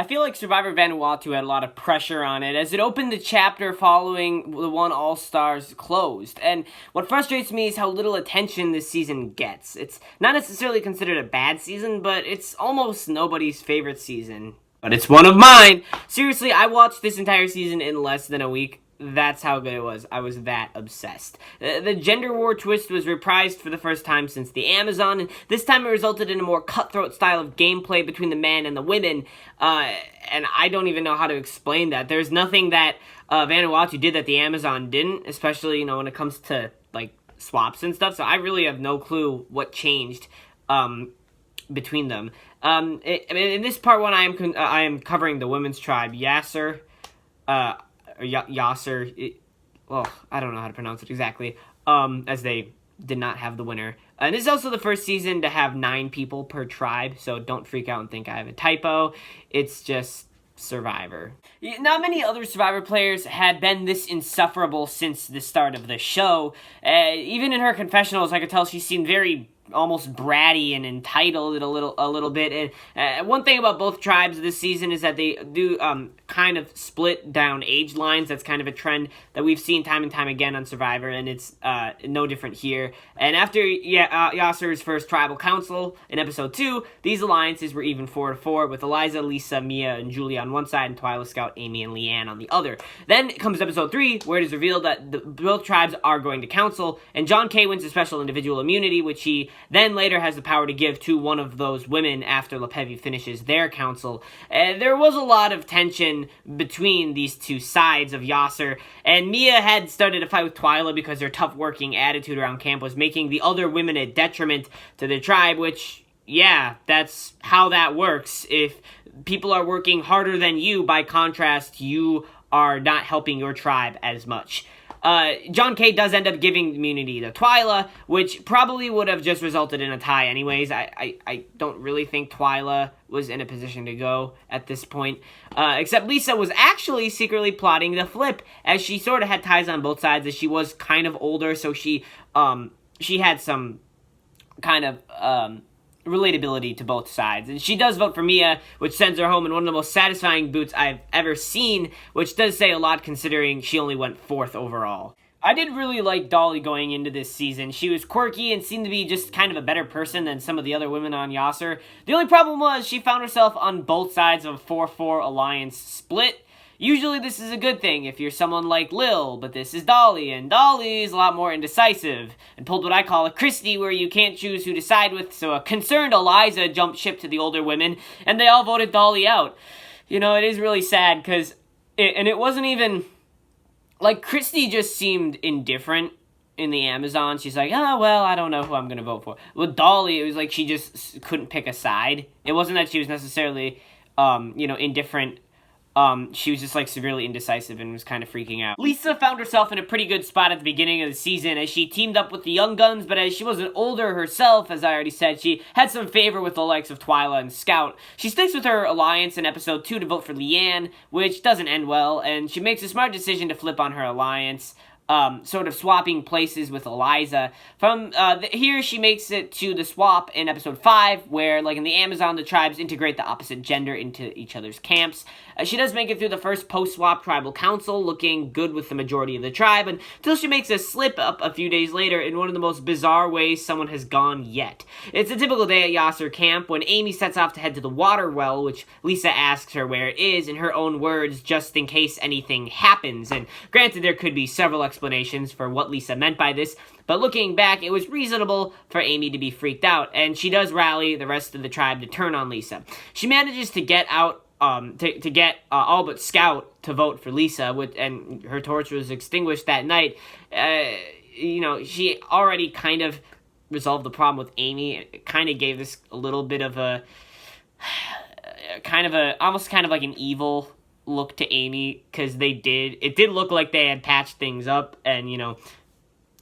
I feel like Survivor Vanuatu had a lot of pressure on it as it opened the chapter following the one All-Stars closed. And what frustrates me is how little attention this season gets. It's not necessarily considered a bad season, but it's almost nobody's favorite season. But it's one of mine! Seriously, I watched this entire season in less than a week. That's how good it was. I was that obsessed. The gender war twist was reprised for the first time since the Amazon, and this time it resulted in a more cutthroat style of gameplay between the men and the women, and I don't even know how to explain that. There's nothing that Vanuatu did that the Amazon didn't, especially, when it comes to, swaps and stuff, so I really have no clue what changed between them. In this part one, I am covering the women's tribe, Yasur, Yasur, I don't know how to pronounce it exactly, as they did not have the winner. And this is also the first season to have 9 people per tribe, so don't freak out and think I have a typo. It's just Survivor. Not many other Survivor players had been this insufferable since the start of the show. Even in her confessionals, I could tell she seemed very almost bratty and entitled a little bit. And one thing about both tribes this season is that they do kind of split down age lines. That's kind of a trend that we've seen time and time again on Survivor, and it's no different here. And after Yasur's first tribal council in episode 2, these alliances were even 4-4, with Eliza, Lisa, Mia, and Julie on one side, and Twyla, Scout, Amy, and Leanne on the other. Then comes episode 3, where it is revealed that both tribes are going to council, and John K wins a special individual immunity, which he then later has the power to give to one of those women after LePevy finishes their council. There was a lot of tension between these two sides of Yasur, and Mia had started a fight with Twyla because her tough working attitude around camp was making the other women a detriment to the tribe, which, yeah, that's how that works. If people are working harder than you, by contrast, you are not helping your tribe as much. John K does end up giving immunity to Twyla, which probably would have just resulted in a tie anyways. I don't really think Twyla was in a position to go at this point. Except Lisa was actually secretly plotting the flip, as she sort of had ties on both sides, as she was kind of older, so she had some kind of, relatability to both sides. And she does vote for Mia, which sends her home in one of the most satisfying boots I've ever seen, which does say a lot considering she only went 4th overall. I did really like Dolly going into this season. She was quirky and seemed to be just kind of a better person than some of the other women on Yasur. The only problem was she found herself on both sides of a 4-4 alliance split. Usually this is a good thing if you're someone like Lil, but this is Dolly, and Dolly is a lot more indecisive, and pulled what I call a Christie, where you can't choose who to side with, so a concerned Eliza jumped ship to the older women, and they all voted Dolly out. It is really sad, because, it wasn't even, Christie just seemed indifferent in the Amazon. She's like, oh, well, I don't know who I'm going to vote for. With Dolly, it was like she just couldn't pick a side. It wasn't that she was necessarily, indifferent. She was just, severely indecisive and was kind of freaking out. Lisa found herself in a pretty good spot at the beginning of the season as she teamed up with the Young Guns, but as she wasn't older herself, as I already said, she had some favor with the likes of Twyla and Scout. She sticks with her alliance in episode 2 to vote for Leanne, which doesn't end well, and she makes a smart decision to flip on her alliance, sort of swapping places with Eliza. From here, she makes it to the swap in episode 5, where, in the Amazon, the tribes integrate the opposite gender into each other's camps. She does make it through the first post-swap tribal council, looking good with the majority of the tribe, until she makes a slip-up a few days later in one of the most bizarre ways someone has gone yet. It's a typical day at Yasur camp when Amy sets off to head to the water well, which Lisa asks her where it is, in her own words, just in case anything happens. And granted, there could be several explanations for what Lisa meant by this, but looking back, it was reasonable for Amy to be freaked out, and she does rally the rest of the tribe to turn on Lisa. She manages to get out to get all but Scout to vote for Lisa, and her torch was extinguished that night. She already kind of resolved the problem with Amy. It kind of gave this a little bit of almost like an evil look to Amy, because it did look like they had patched things up and,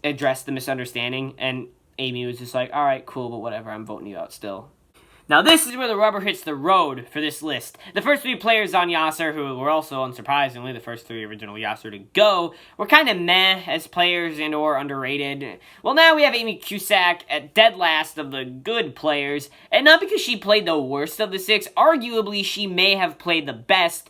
addressed the misunderstanding, and Amy was just like, alright, cool, but whatever, I'm voting you out still. Now this is where the rubber hits the road for this list. The first 3 players on Yasur, who were also unsurprisingly the first 3 original Yasur to go, were kind of meh as players and or underrated. Well, now we have Amy Cusack at dead last of the good players, and not because she played the worst of the 6, arguably she may have played the best,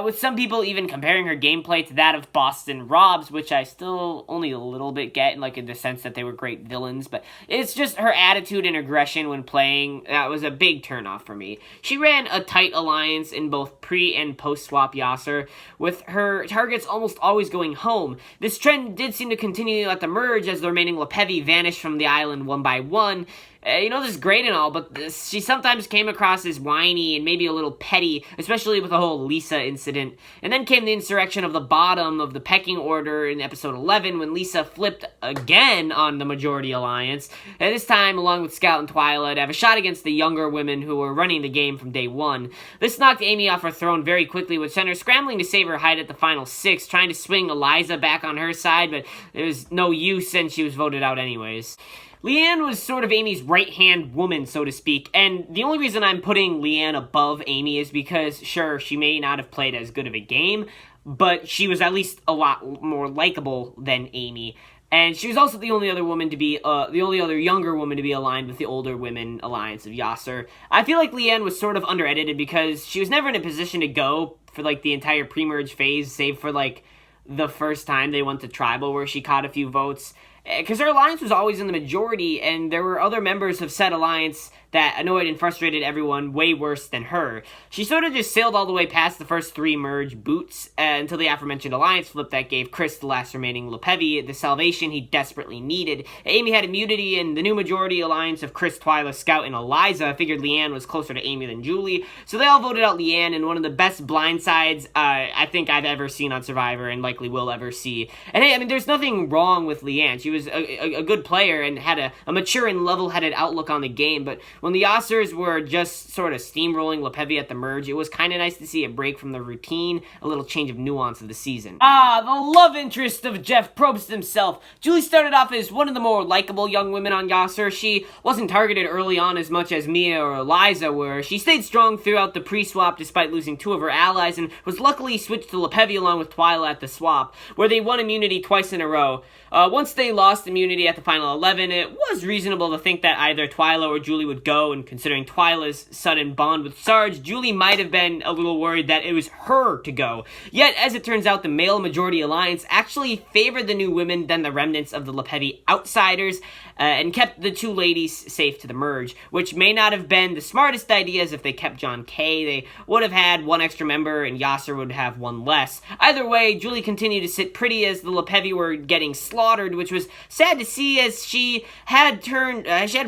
with some people even comparing her gameplay to that of Boston Rob's, which I still only a little bit get, in the sense that they were great villains, but it's just her attitude and aggression when playing that was a big turnoff for me. She ran a tight alliance in both pre- and post-swap Yasur, with her targets almost always going home. This trend did seem to continue at the merge as the remaining Lepevi vanished from the island one by one. This is great and all, but she sometimes came across as whiny and maybe a little petty, especially with the whole Lisa incident. And then came the insurrection of the bottom of the pecking order in episode 11 when Lisa flipped again on the majority alliance, and this time along with Scout and Twyla to have a shot against the younger women who were running the game from day one. This knocked Amy off her throne very quickly, with Center scrambling to save her hide at the final 6, trying to swing Eliza back on her side, but there was no use and she was voted out anyways. Leanne was sort of Amy's right-hand woman, so to speak, and the only reason I'm putting Leanne above Amy is because, sure, she may not have played as good of a game, but she was at least a lot more likable than Amy. And she was also the only other woman to be, the only other younger woman to be aligned with the older women alliance of Yasur. I feel like Leanne was sort of under-edited because she was never in a position to go for, the entire pre-merge phase, save for, the first time they went to Tribal where she caught a few votes. Because her alliance was always in the majority, and there were other members of said alliance that annoyed and frustrated everyone way worse than her. She sort of just sailed all the way past the first 3 merge boots until the aforementioned alliance flip that gave Chris, the last remaining Lepevi, the salvation he desperately needed. Amy had immunity, and the new majority alliance of Chris, Twyla, Scout, and Eliza figured Leanne was closer to Amy than Julie, so they all voted out Leanne in one of the best blindsides I think I've ever seen on Survivor and likely will ever see. And hey, there's nothing wrong with Leanne. She was a good player and had a mature and level-headed outlook on the game, but when the Yasurs were just sort of steamrolling Lepevi at the merge, it was kind of nice to see a break from the routine, a little change of nuance of the season. The love interest of Jeff Probst himself. Julie started off as one of the more likable young women on Yasur. She wasn't targeted early on as much as Mia or Eliza were. She stayed strong throughout the pre-swap despite losing 2 of her allies, and was luckily switched to Lepevi along with Twyla at the swap, where they won immunity twice in a row. Once they lost immunity at the final 11, it was reasonable to think that either Twyla or Julie would go, and considering Twyla's sudden bond with Sarge, Julie might have been a little worried that it was her to go. Yet, as it turns out, the male majority alliance actually favored the new women than the remnants of the Lepevi outsiders, and kept the 2 ladies safe to the merge, which may not have been the smartest ideas if they kept John K. They would have had 1 extra member, and Yasur would have 1 less. Either way, Julie continued to sit pretty as the Lepevi were getting slaughtered, which was sad to see as she had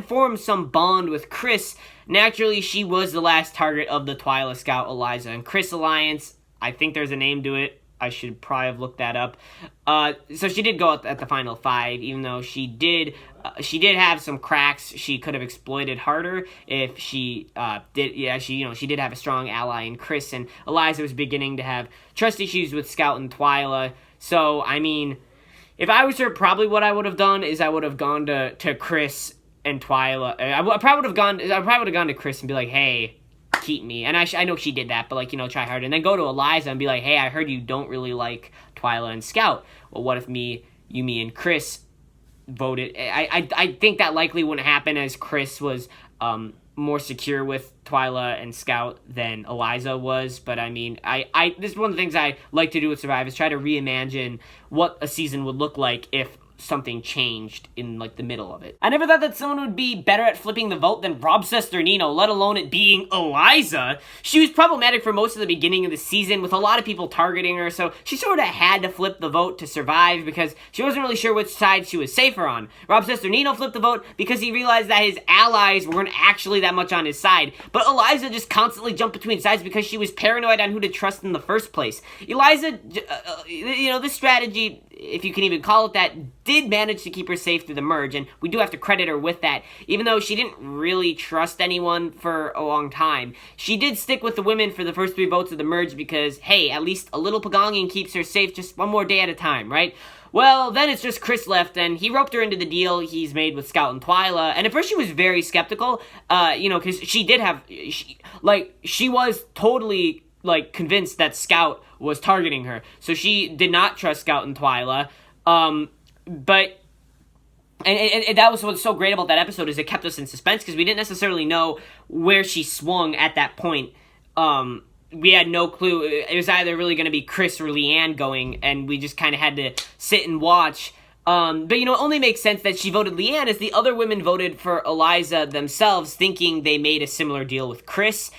formed some bond with Chris. Naturally, she was the last target of the Twyla, Scout, Eliza, and Chris alliance. I think there's a name to it. I should probably have looked that up. So she did go at the final 5, even though she did have some cracks she could have exploited harder if she did. Yeah, she did have a strong ally in Chris, and Eliza was beginning to have trust issues with Scout and Twyla. So if I was her, probably what I would have done is I would have gone to Chris and Twyla. I probably would have gone to Chris and be like, hey, keep me. And I know she did that, but try harder. And then go to Eliza and be like, hey, I heard you don't really like Twyla and Scout. Well, what if me and Chris voted? I think that likely wouldn't happen, as Chris was more secure with Twyla and Scout than Eliza was. But this is one of the things I like to do with Survive, is try to reimagine what a season would look like if something changed in the middle of it. I never thought that someone would be better at flipping the vote than Rob Cesternino, let alone it being Eliza. She was problematic for most of the beginning of the season, with a lot of people targeting her, so she sort of had to flip the vote to survive because she wasn't really sure which side she was safer on. Rob Cesternino flipped the vote because he realized that his allies weren't actually that much on his side, but Eliza just constantly jumped between sides because she was paranoid on who to trust in the first place. Eliza, this strategy, if you can even call it that, did manage to keep her safe through the merge, and we do have to credit her with that, even though she didn't really trust anyone for a long time. She did stick with the women for the first 3 votes of the merge because, hey, at least a little pagonging keeps her safe just 1 more day at a time, right? Well, then it's just Chris left, and he roped her into the deal he's made with Scout and Twyla. And at first she was very skeptical, because she did have, she was totally, convinced that Scout was targeting her. So she did not trust Scout and Twyla. But And that was what's so great about that episode, is it kept us in suspense, because we didn't necessarily know where she swung at that point. We had no clue. It was either really going to be Chris or Leanne going, and we just kind of had to sit and watch. But, it only makes sense that she voted Leanne, as the other women voted for Eliza themselves, thinking they made a similar deal with Chris.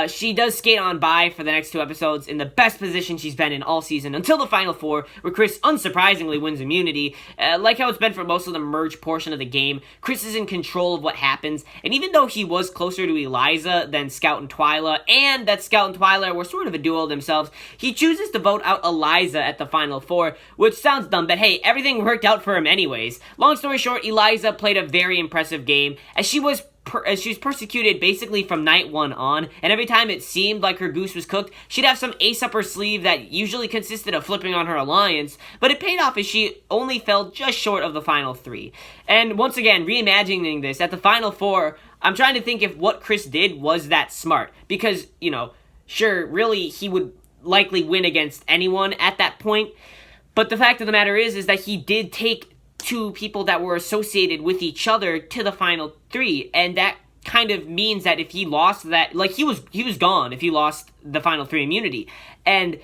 She does skate on by for the next 2 episodes in the best position she's been in all season until the final 4, where Chris unsurprisingly wins immunity. Like how it's been for most of the merge portion of the game, Chris is in control of what happens, and even though he was closer to Eliza than Scout and Twyla, and that Scout and Twyla were sort of a duo themselves, he chooses to vote out Eliza at the final 4, which sounds dumb, but hey, everything worked out for him anyways. Long story short, Eliza played a very impressive game, as she was persecuted basically from night 1 on, and every time it seemed like her goose was cooked, she'd have some ace up her sleeve that usually consisted of flipping on her alliance, but it paid off as she only fell just short of the final 3. And once again, reimagining this, at the final 4, I'm trying to think if what Chris did was that smart, because, sure, really, he would likely win against anyone at that point, but the fact of the matter is that he did take 2 people that were associated with each other to the final 3, and that kind of means that if he lost that, he was gone if he lost the final 3 immunity. And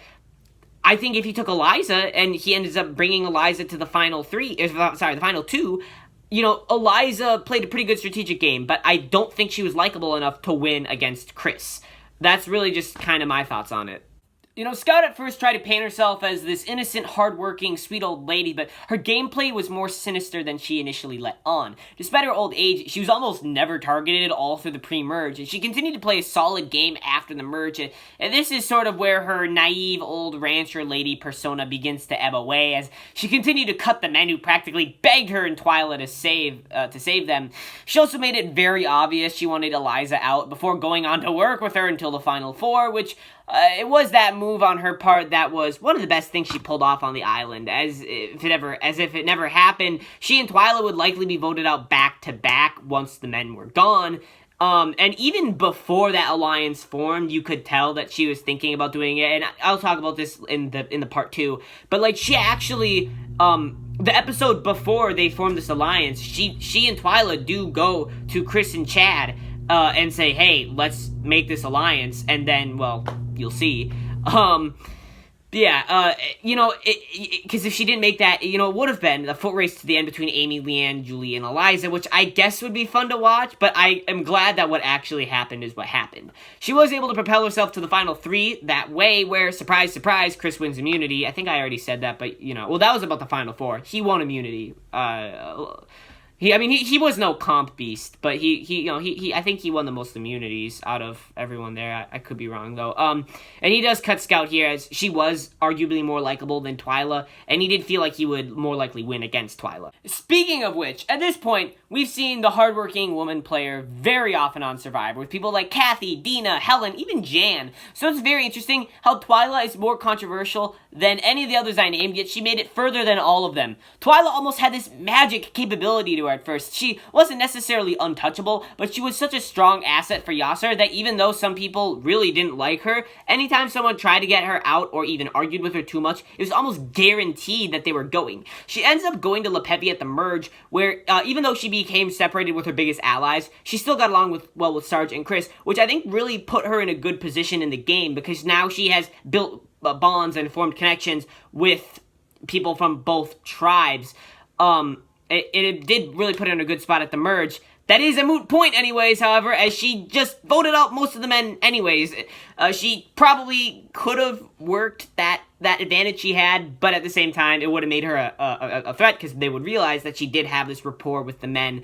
I think if he took Eliza and he ends up bringing Eliza to the final 3, the final 2, Eliza played a pretty good strategic game, but I don't think she was likable enough to win against Chris. That's really just kind of my thoughts on it. Scout at first tried to paint herself as this innocent, hardworking, sweet old lady, but her gameplay was more sinister than she initially let on. Despite her old age, she was almost never targeted all through the pre-merge, and she continued to play a solid game after the merge, and this is sort of where her naive old rancher lady persona begins to ebb away, as she continued to cut the men who practically begged her and Twyla to save them. She also made it very obvious she wanted Eliza out before going on to work with her until the final 4, which it was that move on her part that was one of the best things she pulled off on the island. As if it never happened, she and Twyla would likely be voted out back to back once the men were gone. And even before that alliance formed, you could tell that she was thinking about doing it. And I'll talk about this in the part 2. But she actually, the episode before they formed this alliance, she and Twyla do go to Chris and Chad and say, hey, let's make this alliance, and then, well, you'll see. Because if she didn't make that, it would have been a foot race to the end between Amy, Leanne, Julie, and Eliza, which I guess would be fun to watch, but I am glad that what actually happened is what happened. She was able to propel herself to the final 3 that way, where, surprise, surprise, Chris wins immunity. I think I already said that, but, that was about the final 4. He won immunity. He was no comp beast, but I think he won the most immunities out of everyone there. I could be wrong though. And he does cut Scout here, as she was arguably more likable than Twyla, and he did feel like he would more likely win against Twyla. Speaking of which, at this point, we've seen the hardworking woman player very often on Survivor, with people like Kathy, Dina, Helen, even Jan. So it's very interesting how Twyla is more controversial than any of the others I named, yet she made it further than all of them. Twyla almost had this magic capability to her at first. She wasn't necessarily untouchable, but she was such a strong asset for Yasur that even though some people really didn't like her, anytime someone tried to get her out or even argued with her too much, it was almost guaranteed that they were going. She ends up going to Lepevi at the merge, where even though she became separated with her biggest allies, she still got along with Sarge and Chris, which I think really put her in a good position in the game, because now she has built bonds and formed connections with people from both tribes. It did really put her in a good spot at the merge. That is a moot point anyways, however, as she just voted out most of the men anyways. She probably could have worked that advantage she had, but at the same time, it would have made her a threat, because they would realize that she did have this rapport with the men.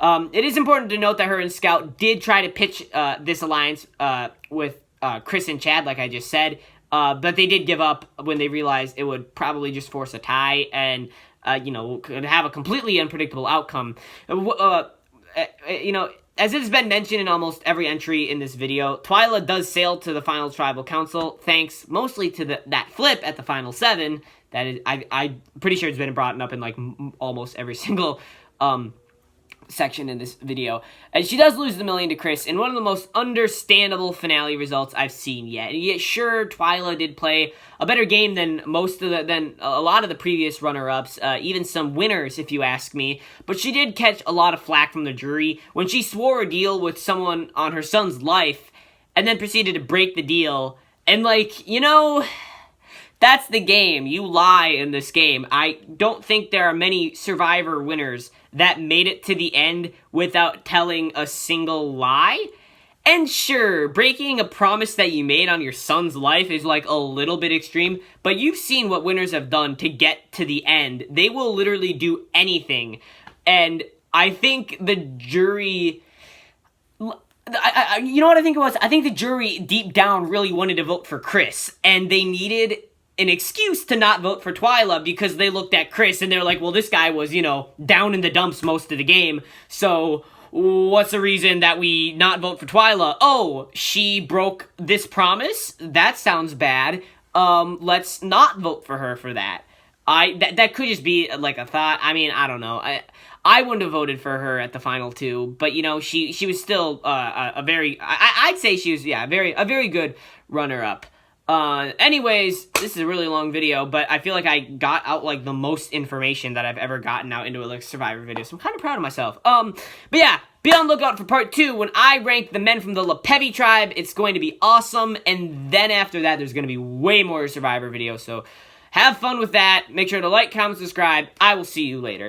It is important to note that her and Scout did try to pitch this alliance with Chris and Chad, like I just said, but they did give up when they realized it would probably just force a tie and, could have a completely unpredictable outcome. As it has been mentioned in almost every entry in this video, Twyla does sail to the final tribal council, thanks mostly to that flip at the final 7, That is, I'm pretty sure it's been brought up in like almost every single section in this video. And she does lose the million to Chris in one of the most understandable finale results I've seen yet. And yet, sure, Twyla did play a better game than than a lot of the previous runner-ups, even some winners, if you ask me. But she did catch a lot of flack from the jury when she swore a deal with someone on her son's life, and then proceeded to break the deal. And like, you know, that's the game. You lie in this game. I don't think there are many Survivor winners that made it to the end without telling a single lie. And sure, breaking a promise that you made on your son's life is like a little bit extreme, but you've seen what winners have done to get to the end. They will literally do anything. And I think the jury... you know what I think it was? I think the jury deep down really wanted to vote for Chris, and they needed an excuse to not vote for Twyla because they looked at Chris and they're like, well, this guy was, you know, down in the dumps most of the game, so what's the reason that we not vote for Twyla? Oh, she broke this promise? That sounds bad. Let's not vote for her for that. That could just be like a thought. I mean, I don't know. I wouldn't have voted for her at the final two, but you know, she was still a very, I'd say she was, yeah, a very good runner-up. Anyways, this is a really long video, but I feel like I got out, like, the most information that I've ever gotten out into a, like, Survivor video, so I'm kind of proud of myself. But yeah, be on the lookout for part 2 when I rank the men from the Lepevi tribe. It's going to be awesome, and then after that, there's going to be way more Survivor videos, so have fun with that. Make sure to like, comment, subscribe. I will see you later.